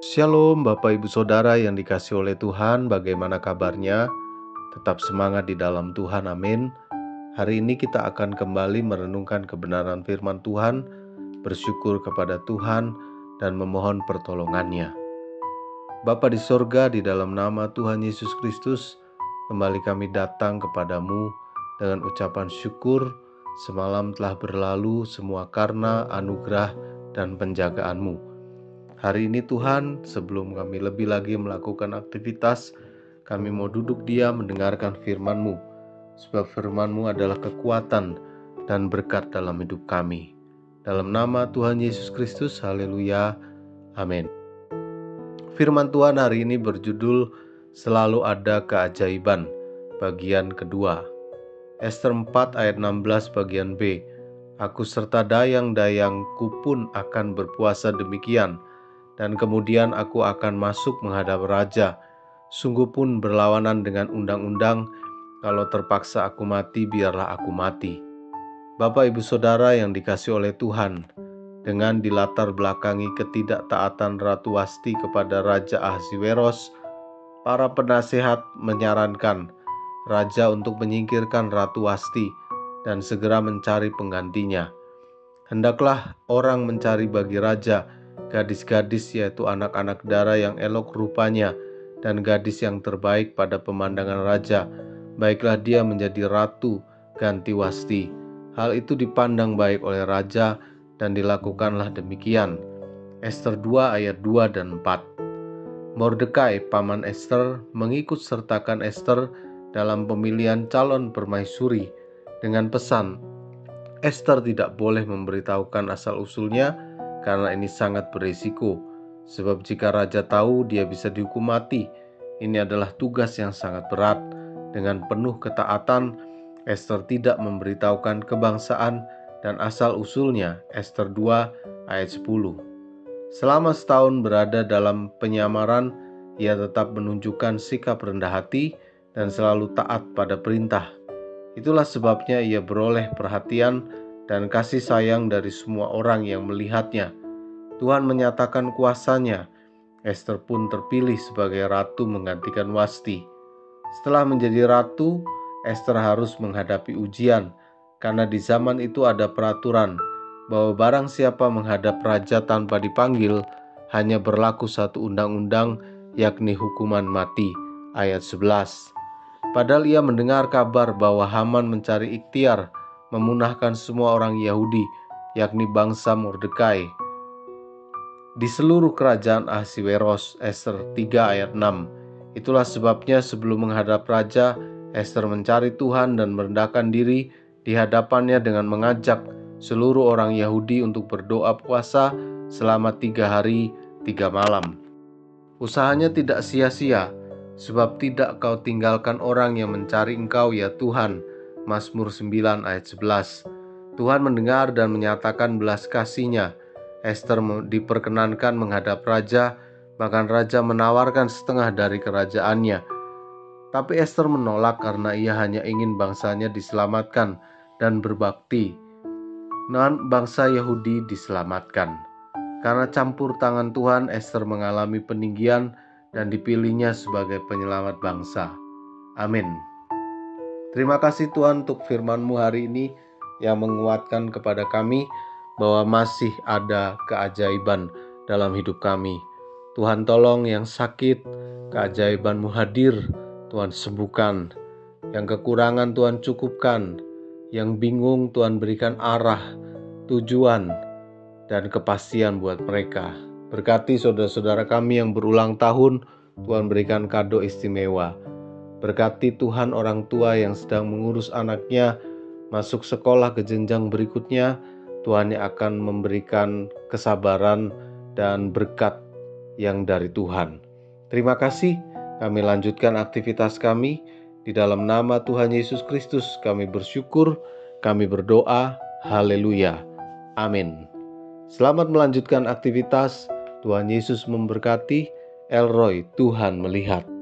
Shalom Bapak Ibu Saudara yang dikasihi oleh Tuhan, bagaimana kabarnya? Tetap semangat di dalam Tuhan, amin. Hari ini kita akan kembali merenungkan kebenaran firman Tuhan, bersyukur kepada Tuhan, dan memohon pertolongannya. Bapa di sorga, di dalam nama Tuhan Yesus Kristus, kembali kami datang kepadamu dengan ucapan syukur. Semalam telah berlalu semua karena anugerah dan penjagaan-Mu. Hari ini Tuhan, sebelum kami lebih lagi melakukan aktivitas, kami mau duduk diam mendengarkan firman-Mu. Sebab firman-Mu adalah kekuatan dan berkat dalam hidup kami. Dalam nama Tuhan Yesus Kristus, haleluya, amin. Firman Tuhan hari ini berjudul Selalu Ada Keajaiban, bagian kedua. Ester 4 ayat 16 bagian B. Aku serta dayang-dayangku pun akan berpuasa demikian, dan kemudian aku akan masuk menghadap raja. Sungguh pun berlawanan dengan undang-undang, kalau terpaksa aku mati, biarlah aku mati. Bapak Ibu Saudara yang dikasihi oleh Tuhan, dengan dilatar belakangi ketidaktaatan Ratu Wasti kepada Raja Ahasiweros, para penasehat menyarankan raja untuk menyingkirkan Ratu Wasti dan segera mencari penggantinya. Hendaklah orang mencari bagi raja gadis-gadis, yaitu anak-anak dara yang elok rupanya dan gadis yang terbaik pada pemandangan raja. Baiklah dia menjadi ratu ganti Wasti. Hal itu dipandang baik oleh raja dan dilakukanlah demikian. Ester 2 ayat 2 dan 4. Mordekai, paman Ester, mengikut sertakan Ester dalam pemilihan calon permaisuri dengan pesan, Ester tidak boleh memberitahukan asal-usulnya karena ini sangat berisiko. Sebab jika raja tahu, dia bisa dihukum mati. Ini adalah tugas yang sangat berat. Dengan penuh ketaatan, Ester tidak memberitahukan kebangsaan dan asal-usulnya. Ester 2 ayat 10. Selama setahun berada dalam penyamaran, ia tetap menunjukkan sikap rendah hati dan selalu taat pada perintah. Itulah sebabnya ia beroleh perhatian dan kasih sayang dari semua orang yang melihatnya. Tuhan menyatakan kuasanya. Ester pun terpilih sebagai ratu menggantikan Wasti. Setelah menjadi ratu, Ester harus menghadapi ujian, karena di zaman itu ada peraturan bahwa barang siapa menghadap raja tanpa dipanggil, hanya berlaku satu undang-undang, yakni hukuman mati. Ayat 11. Padahal ia mendengar kabar bahwa Haman mencari ikhtiar memunahkan semua orang Yahudi, yakni bangsa Mordekai, di seluruh kerajaan Ahasiweros. Ester 3 ayat 6. Itulah sebabnya sebelum menghadap raja, Ester mencari Tuhan dan merendahkan diri di hadapannya dengan mengajak seluruh orang Yahudi untuk berdoa puasa selama 3 hari 3 malam. Usahanya tidak sia-sia, sebab tidak kau tinggalkan orang yang mencari engkau, ya Tuhan. Mazmur 9 ayat 11. Tuhan mendengar dan menyatakan belas kasih-Nya. Ester diperkenankan menghadap raja, bahkan raja menawarkan setengah dari kerajaannya. Tapi Ester menolak karena ia hanya ingin bangsanya diselamatkan dan berbakti. Non bangsa Yahudi diselamatkan. Karena campur tangan Tuhan, Ester mengalami peninggian dan dipilihnya sebagai penyelamat bangsa. Amin. Terima kasih Tuhan untuk firman-Mu hari ini yang menguatkan kepada kami bahwa masih ada keajaiban dalam hidup kami. Tuhan tolong yang sakit, keajaiban-Mu hadir, Tuhan sembuhkan. Yang kekurangan Tuhan cukupkan. Yang bingung Tuhan berikan arah, tujuan, dan kepastian buat mereka. Berkati saudara-saudara kami yang berulang tahun, Tuhan berikan kado istimewa. Berkati Tuhan orang tua yang sedang mengurus anaknya masuk sekolah ke jenjang berikutnya. Tuhan yang akan memberikan kesabaran dan berkat yang dari Tuhan. Terima kasih. Kami lanjutkan aktivitas kami. Di dalam nama Tuhan Yesus Kristus kami bersyukur, kami berdoa. Haleluya. Amin. Selamat melanjutkan aktivitas. Tuhan Yesus memberkati. Elroy, Tuhan melihat.